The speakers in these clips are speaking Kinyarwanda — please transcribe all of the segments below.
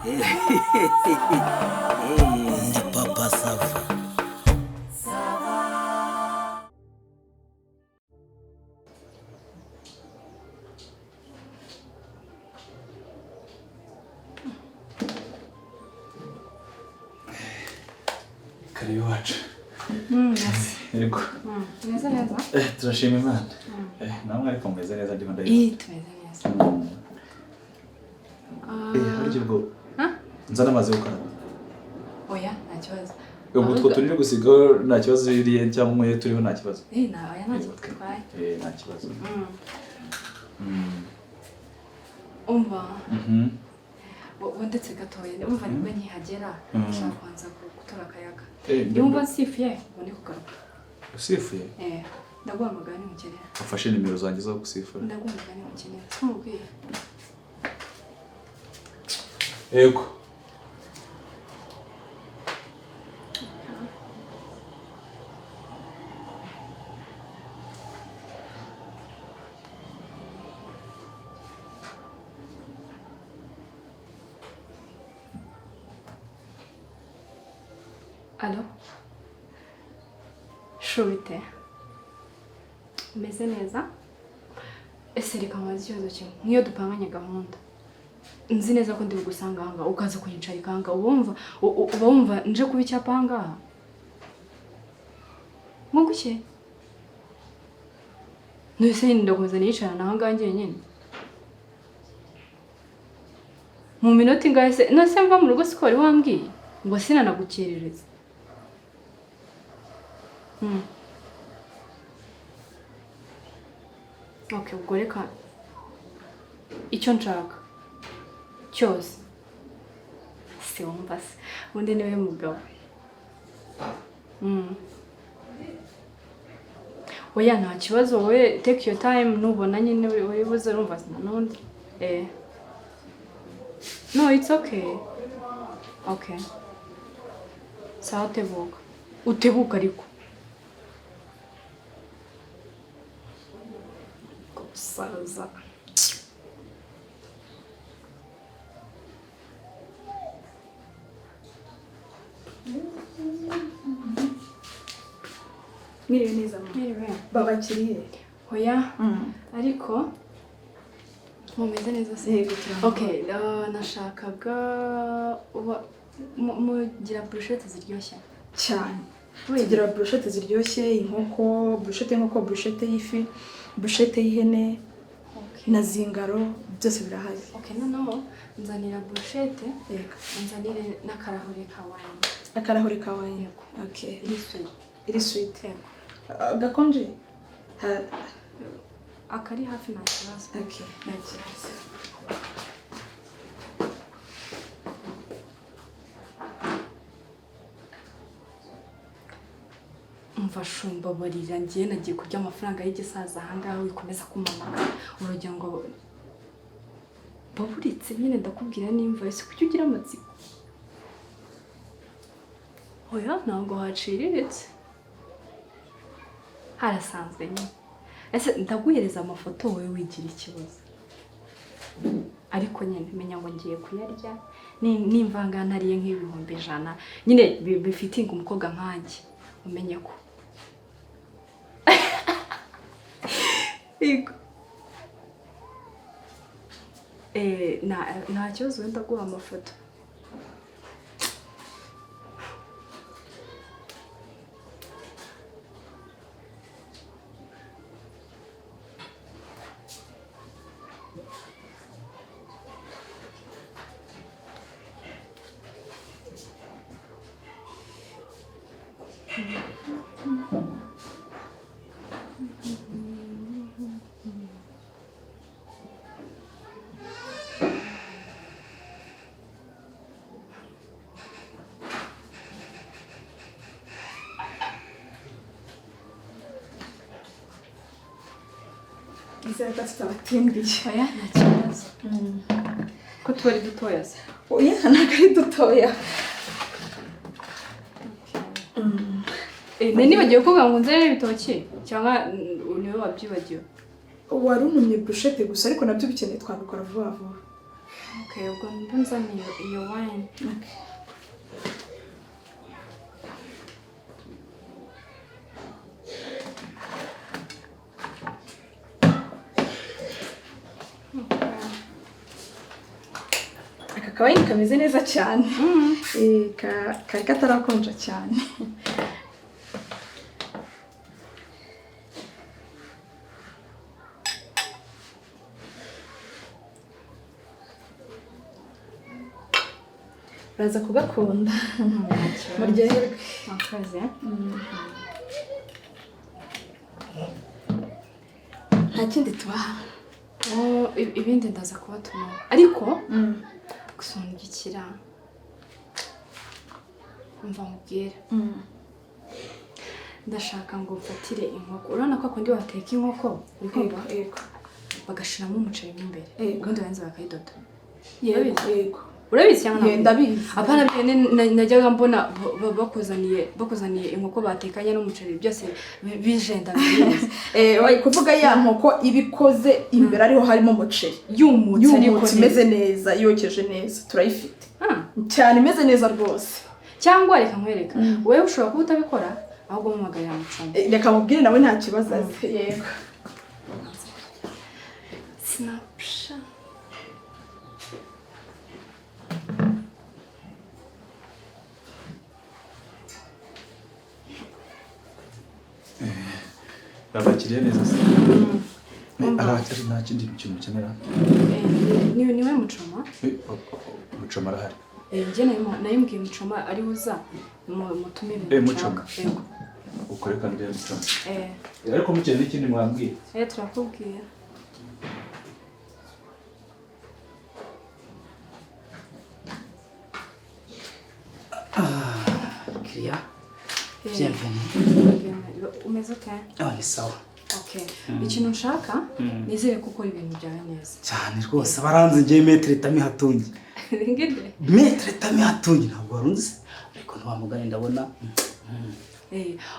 Ndi papa SAVA. Karibu wacu. Yego. Neza neza. Turashima Imana. Namwe ariko meze neza ndimo ndayi. Tumeze neza. Harije bwo. Nzana amazi gukora. Oya, nta kibazo. Ubwo two turi gusiga nta kibazo yiriye cyangwa mwe turiho nta kibazo. Oya nta kibazo. Nta kibazo. Umva. Wandetse gatoya. Umva nibwo nkihagera. Nshaka kwanza gutora akayaga. Yumva sifuye ubone kugaruka. Usifuye? Ndaguhamagara nimukenera. Ufashe nimero zanjye zo gusifura. Ndaguhamagara nimukenera. Smubwiye. Yego. Allo? Shobite. Meze neza? Ese reka mazi ikibazo kimwe. Nk'iyo dupanganye gahunda. Nzi neza ko ndi bugusanga hanga ukaza kuyicarika hanga uba wumva nje kuba icyapa hanga. Muguke. Nese ndakomeza niyicarana hanga njyenyine. Mu minota ingahe se nase mva mu rugo siko wari wambwiye ngo sinanagukerereza. Okay, ubwo reka icyo nshaka cyose si wumva se undi niwe mugabo. Oya nta kibazo wowe take your time nubona nyine wibuze urumva n'undi. No, it's okay. Okay. Sawa tebuka. Utebuka ariko. Kusaza. Mwiriwe neza mama. Mwiriwe. Babakiriye. Oya. Ariko mumeze neza se. Okay, nashakaga mugira bruschette ziryoshye cyane. Tugira bruschette ziryoshye, inkoko, bruschette y'inkoko, bruschette y'ifi, bruschette y'ihene, na zingaro, byose birahari. Okay, no. Nzanira bruschette, nzanire n'akarahure ka wine. Akarahure ka wine. Okay. Iri sweet. Gakonje? Akari hafi nta kibazo. Okay. Nta kibazo. Umva shumba barira ngiye nagiye kurya amafaranga y'igisaza ahangaha wikomeza kumamaka urujya ngo baburitse nyine ndakubwira nimva ese kuki ugira amatsiko. Oya ntabwo haciriritse harasanzwe nyine. Ese ndaguhereza amafoto wowe wigira ikibazo ariko nyine menya ngo ngiye kuyarya nimvanga ntariye nk'ibihumbi 100 nyine bifitinga umukobwa nkanjye umenye ko nta kibazo wenda guha amafoto. Izere gatabatindiye. Oya nta kibazo. Ko twari dutoya se. Oya ntabwo ari dutoya. Nibagiwe kuvuga ngo nzere ibitoki cyangwa niwe wabyibagiwe. Wari unumye bruschette gusa ariko nabyo bikeneye twabikora vuba vuba. Okay, ubwo ndunzaniye iyo wine. Aka kawayini kameze neza cyane. Kari katarakonja cyane. Uraza kugakunda. Muryoherwe. Murakoze. Nta kindi tubaha. Ibindi ndaza kubatuma. Ariko gusungikira. Umva mubwire. Ndashaka ngo mfatire inkoko. Urabona ko akundi wateka inkoko, urikumva? Yego. Bagashiramo umuceri imbere. Ubundi banze bakayidoda. Yego. Urabizi cyangwa ndabizi. Apana bene najyaga mbona bakuzaniye inkoko batekanye n'umuceri byose bijenda neza. Wayi kuvuga ya nkoko ibikoze imbere ariho harimo umuceri. Yumutse ariko imeze neza, yokeje neza. Turayifite. Cyane imeze neza rwose. Cyangwa reka nkwereka. Wewe ushobora kuba utabikora ahubwo mumagara mucamo. Reka mubwire nawe nta kibazo azi. Yego. Snapsha. Abakiriye neza se. Aratari nta kindi kintu mukenera. Niwe mucoma? Mucoma arahari. Njye nayimbwiye mucoma ari uza mutumire. Mucoma. Yego. Ukore kandi ya mucoma. Ariko mukeneye n'ikindi mwambwiye. Turakubwira. Kiriya. Bienvenue. Umeze ute? Ni sawa. Okay. Ikintu nshaka nizere ko ukora ibintu byawe neza. Cyane rwose baranze ngiye metre tami hatungi. Ngende. Metre tami hatungi ntabwo warunze. Ariko ntwamugane ndabona.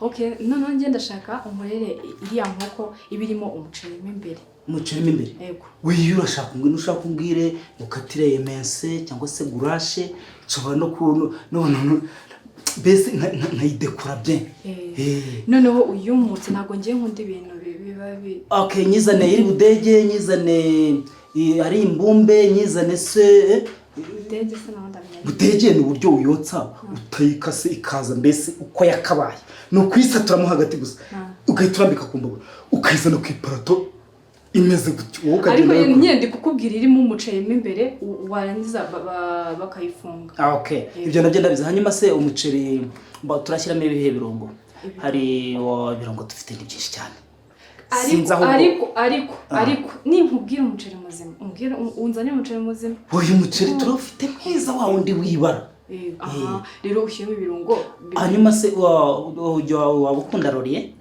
Okay, none ngenda ndashaka umurere iriya nkoko ibirimo umuceri imbere. Umuceri imbere? Yego. Wiyo urashaka ngwino ushaka kumbwire ukatire emense cyangwa se gurashe nshobora no bese nkayidekora bien. Noneho uyumutse ntago ngiye nkunda ibintu biba bi. Okay, nyizane iri budege, nyizane ari imbumbe, nyizane se budege se naho ndamenya. Budege ni uburyo uyotsa utayikase ikaza mbese uko yakabaye. No kwisaturamo hagati gusa. Ugahiturambika ku mbabura. Ukayizana ku iparato imeze gutyo wowe ukagenda. Ariko nyende kukubwira irimo umuceri imbere warangiza bakayifunga. Okay. Ibyo nabyo ndabiza hanyuma se umuceri turashyiramo ibihe birungo. Hari birungo dufite ni byinshi cyane. Ariko ninkubwira umuceri muzima umbwira unzanye umuceri muzima. Uyu muceri turafite mwiza wa wundi wibara. Rero ushyiramo ibirungo. Hanyuma se wabukunda roriye?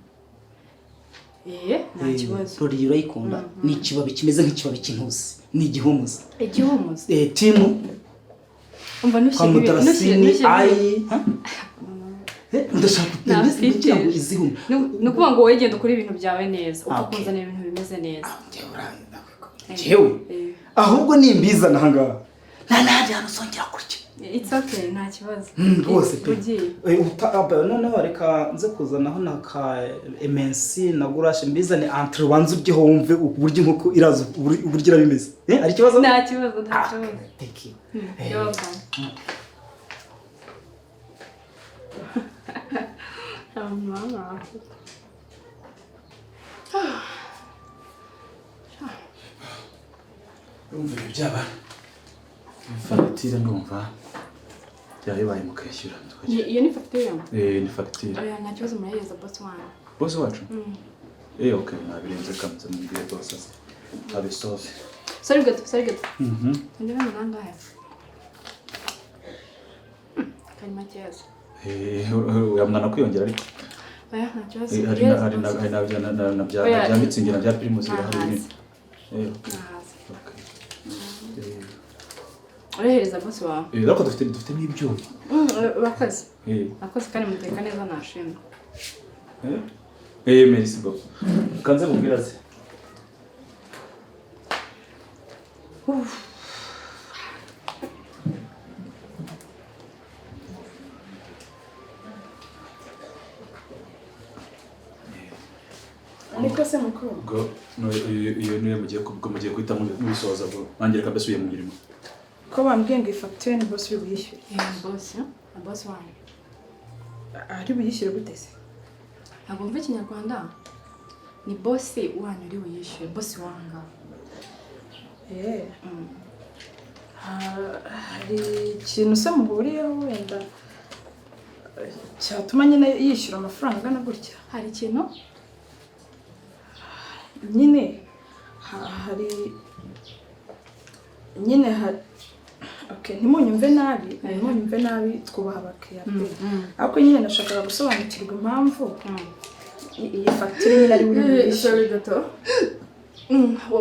Nta kibazo. Roriye urayikunda? Ni ikibabi kimeze nk'ikibabi cy'intusi. Ni igihumuza. Igihumuza? Timu. Umva nushyire ayi. Ndashaka kugira ngo izihuma. Nukuvuga ngo wowe genda ukora ibintu byawe neza ukakunzanira ibintu bimeze neza. Jewe ahubwo nimbizana hangaha nta hano songera kurya. It's okay, nta kibazo. Rwose pe. Noneho reka nze kuzanaho na ka emensi na gurashe mbizane entre wanze ubye wumve uburyo inkoko iraza uburyo bimeze. Ari kibazo? Nta kibazo, nta kibazo. Thank you. You're welcome. Mama. Umva byaba. Fagitire ndumva. Yayibaye mukayishyura. Iyo ni fagitire yawe? Ni fagitire. Nta kibazo murayeza boss wanyu. Boss wacu? Okay, nabirenze kamze mu gihe boss. Abisoze. Sorry gato. Ndabona nangahe. Kari Mathias. Uyamwana kwiyongera ariko. Nta kibazo. Hari na bya mitsingira bya primus hari ibintu. Urahereza boss wawe? Ariko dufite n'ibyuma. Urakoze. Akoze kandi muteka neza nashimwe. Merci beaucoup. Kanze mubwira se. niko se mukuru ubwo iyo niyo mugiye kwita mubisoza bwo nangire kabese uye mu mirimo ko bambwiye ngo ifacture ni boss biyishyure boss wanjye ari biyishyure gute se ntabwo mva ikinyarwanda ni boss wanyu uri buyishyure boss wanga hari ikintu se muhuriyeho wenda cyatuma nyine yishyura amafaranga angana gutya hari ikintu nyine hari nyine okay ntimunyumve nabi twubaha abakiriya pe ariko nyine nashakaga gusobanukirwa impamvu iyi facture nyine ari buri buyishyure gato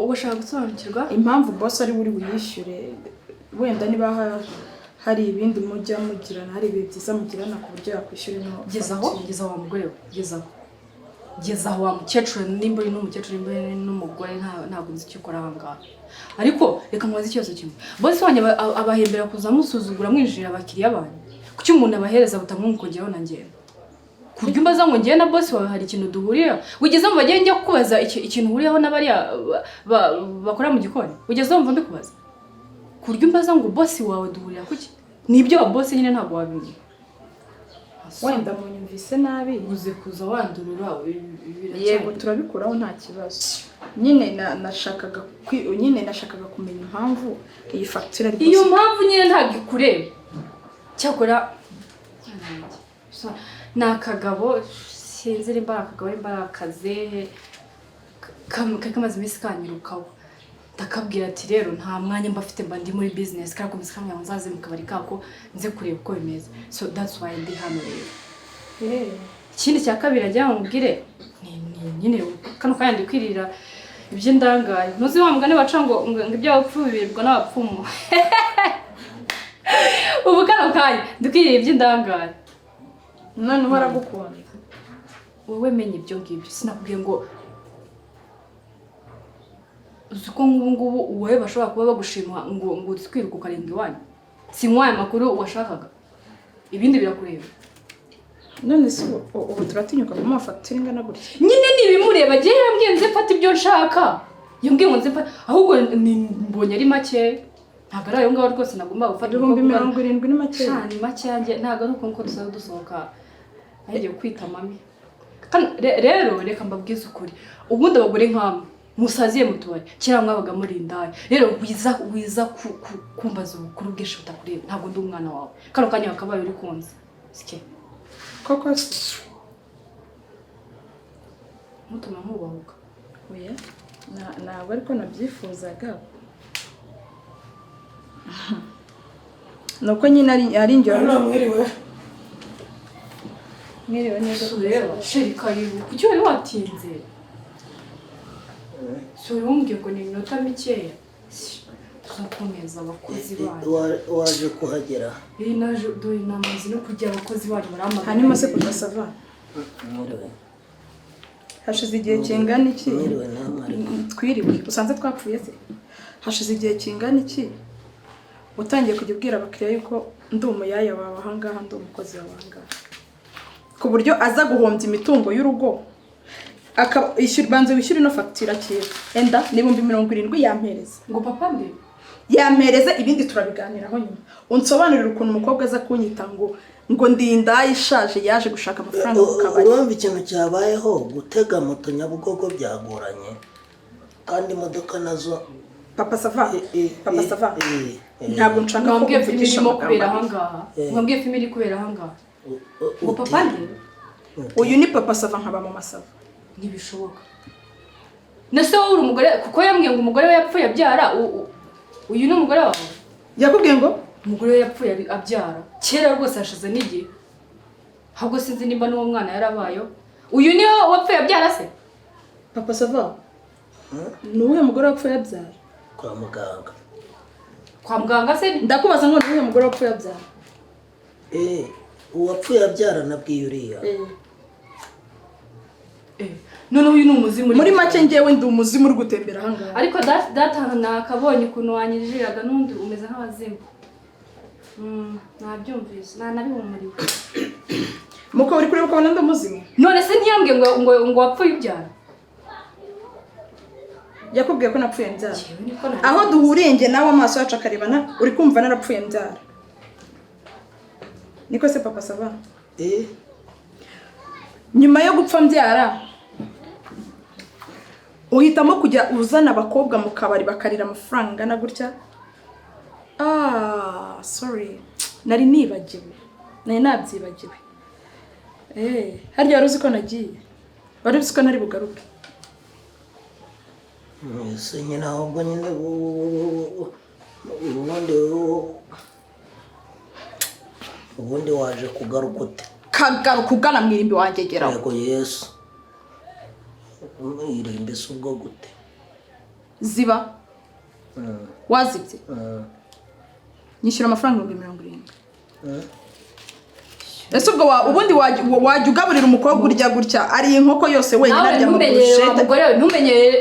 washaka gusobanukirwa impamvu boss ari buri buyishyure wenda niba hari ibindi mujya mugirana hari ibihe byiza mugirana ku buryo yakwishyura ino gezaho wa mugore we gezaho wa mukecuru nimba uri n'umukecuru nimba uri n'umugore ntabwo nzi icyo ukora aha ngaha ariko reka mubaze ikibazo kimwe boss wanjye abahembera kuza musuzugura mwinjirira abakiriya banyu kuki umuntu abahereza butamwumukongeraho na ngenda ku buryo umbaza ngo ngewe na boss wawe hari ikintu duhuriyeho wigeze mu bagende njya kukubaza ikintu uhuriyeho n'abariya bakora mu gikoni wigeze wumva mbikubaza ku buryo umbaza ngo boss wawe duhurira kuki nibyo wa boss nyine ntabwo wabimenya wenda munyumvise nabi uze kuza wandurura yego turabikuraho nta kibazo nyine nashakaga kumenya impamvu iyi facture ari iyo mpamvu nyine ntabwo ikureba cyakora ni akagabo sinzi nimba ari akagabo nimba ari akazehe kamaze iminsi kanyirukaho ndakabwira ati rero nta mwanya mba afite mba ndi muri business karakomeza kamenya ngo nzaze mu kabari kako nze kureba uko bimeze so that's why ndi hano rero ikindi cya kabiri ajya mubwire nyine kano kanya ndi kwirira iby'indangaye ntuzi wa mugani baca ngo iby'abapfu bibirwa n'abapfumu ubu kano kanya ndi kwirira iby'indangaye none baragukunda wowe menye ibyo ngibyo sinakubwiye ngo uko ngubu wowe bashobora kuba bagushima ngo utwiruka ukarenga iwanyu sinywa aya makuru washakaga ibindi birakureba none se ubu turatinyuka mu facture ingana gutya nyine nibimureba giye yambwiye nze mfata ibyo nshaka yambwiye ngo nze mfata ahubwo mbonye ari make ntabwo ari ayo ngaho rwose nagomba gufata 70 ni make cyane make yanjye ntabwo ari uko dusaza dusohoka agiye kwita mami rero reka mbabwize ukuri ubundi abagore nk'amwe musaziye mu tubari kera mwabaga muri indaya rero wiza kumbaza ubukuru bwinshi butakureba ntabwo ndi umwana wawe kano kanya wakabaye uri kunze sike koko mutuma nkubahuka oya ntabwo ariko nabyifuzaga nuko nyine ari njye mwiriwe neza rero sheri karibu kuki wari watinze umbwiye ngo ni iminota mikeya tuzakomeza abakozi banyu waje kuhagera naje dore namaze no kujya abakozi banyu baramagana hanyuma se kudasava mwiriwe hashize igihe kingana iki mwiriwe namwe twiriwe usanze twapfuye se hashize igihe kingana iki utangiye kujya ubwira abakiriya yuko ndi umuyaya wawe ahangaha ndi umukozi wawe ahangaha ku buryo aza guhombya imitungo y'urugo banze wishyura ino facture akira enda n'ibihumbi 70 yampereza ngo papa mbe yampereza ibindi turabiganiraho nyuma unsobanurira ukuntu umukobwa aza kunyita ngo ndinda ishaje yaje gushaka amafaranga mu kabari urumva ikintu cyabayeho gutega moto Nyabugogo byagoranye kandi imodoka nazo papa sava ntabwo nshaka ko mvugisha kubera ahangaha mwambwiye film iri kubera ahangaha ngo papa mbe uyu ni papa sava nkaba mama sava ntibishoboka nase wowe uri umugore kuko yambwiye ngo umugore we yapfuye abyara uyu ni umugore wawe yakubwiye ngo umugore we yapfuye abyara kera rwose hashize n'igihe ahubwo sinzi nimba n'uwo mwana yarabayeho uyu ni wapfuye abyara se papa sava ni uwuhe mugore wapfuye abyara kwa muganga se ndakubaza ngo ni uwuhe mugore wapfuye abyara uwapfuye abyara nabwiye uriya none uyu ni umuzimu muri make ngewe ndi umuzimu uri gutembera ahangaha ariko data nakabonye ukuntu wanyijiraga n'undi umeze nk'abazimu nabyumvise nanabihumuriwe muko uri kureba ukabona ndi umuzimu none se ntiyambwiye ngo wapfuye ubyara yakubwiye ko napfuye mbyara aho duhuriye nge nawe amaso yacu akarebana uri kumva narapfuye mbyara niko se papa SAVA nyuma yo gupfa mbyara uhitamo kujya uzana abakobwa mu kabari bakarira amafaranga na gutya sorry nari nibagirwe nari nabyibagiwe harya wari uzi ko nagiye wari uzi ko nari bugaruke ese nyine ahubwo nyine ubundi waje kugaruka ute kagaruka ugana mu irimbi wanjye geraho yego Yesu irimbi se ubwo gute ziba wazibye nyishyura amafaranga 70. Ese ubwo ubundi wajya ugaburira umukobwa urya gutya ari inkoko yose wenyine arya mu bushete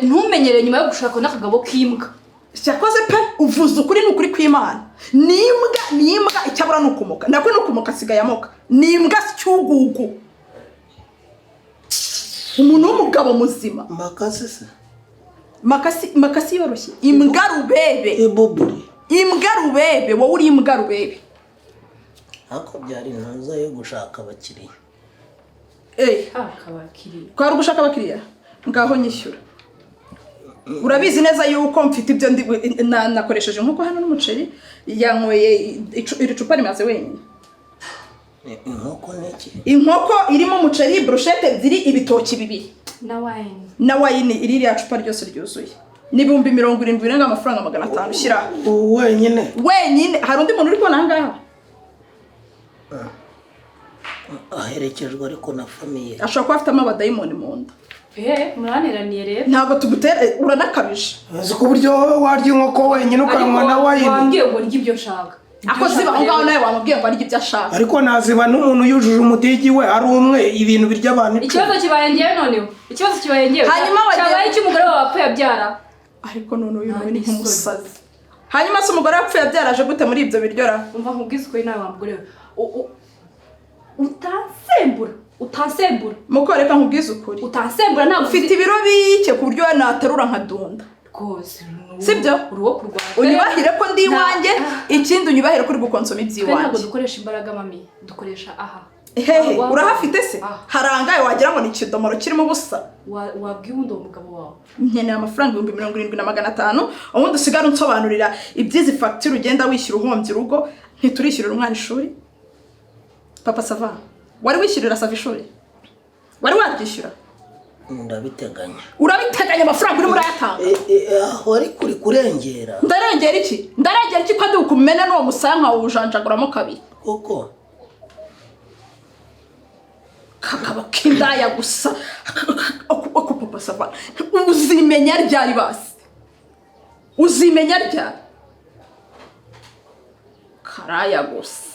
ntumenyere nyuma yo gushaka n'akagabo k'imbwa cyakoze pe uvuze ukuri n'ukuri kw'Imana nimbwa icyabura nukumoka ndakwe nukumoka sigaye amoka nimbwa cyugugu umuntu w'umugabo muzima makasi yoroshye imbwa rubebe imbwa rubebe wowe uri imbwa rubebe ako byari ntuza yo gushaka abakiriya kwari gushaka abakiriya ngaho nyishyura urabizi neza yuko mfite ibyo nakoresheje nkuko hano n'umuceri yanyweye iri cupa rimaze wenyine inkoko neki inkoko irimo umuceri brochette ebyiri ibitoki bibiri na wine iri ya cupa ryose ryuzuye n'ibihumbi 70 birenga amafaranga 500 ushyira wenyine hari undi muntu uri kubona ahangaha aherekejwe ariko na famiye ashobora kuba afitemo abadayimoni mu nda muraniraniye rero ntabwo tugutere uranakabije uzi ko buryo warya inkoko wenyine ukanywa na wine wambwiye ngo ndya ibyo nshaka ako ziba aho ngaho nawe wamubwiye ngo arya ibyo ashaka ariko naziba n'umuntu yujuje umutigi we ari umwe ibintu birya abantu ikibazo kibaye ngewe noneho ikibazo kibaye ngewe hanyuma cyabaye cy'umugore wawe wapfuye abyara ariko none uyu ni nk'umusazi hanyuma se umugore wapfuye abyaraje gute muri ibyo biryora umva nkubwize ko nawe wamugore utansembura mukoreka nkubwize ukuri utansembura ntabwo ufite ibiro bike ku buryo naterura nkadunda rwose sibyo uruwo kurwanya unyubahire ko ndi iwanjye ikindi unyubahire kuri gukonsoma iby'iwanjye ntabwo dukoresha imbaraga mami dukoresha aha hehe urahafite se harangaye wagira ngo ni ikidomoro kirimo ubusa wabwiye undi umugabo wawe nkeneye amafaranga 70,500 ubundi usigara unsobanurira ibyizi facture ugenda wishyura uhombye urugo ntiturishyurira umwana ishuri papa SAVA wari wishyurira SAVA ishuri wari waryishyura urabiteganya amafaranga uri murayatanga aho ari kuri kurengera ndarengera iki ko ndi ukumena n'uwo musanka ujanjaguramo kabiri koko kakaba kindaya gusa ako papa SAVA uzimenya ryari basi uzimenya ryari karaya gusa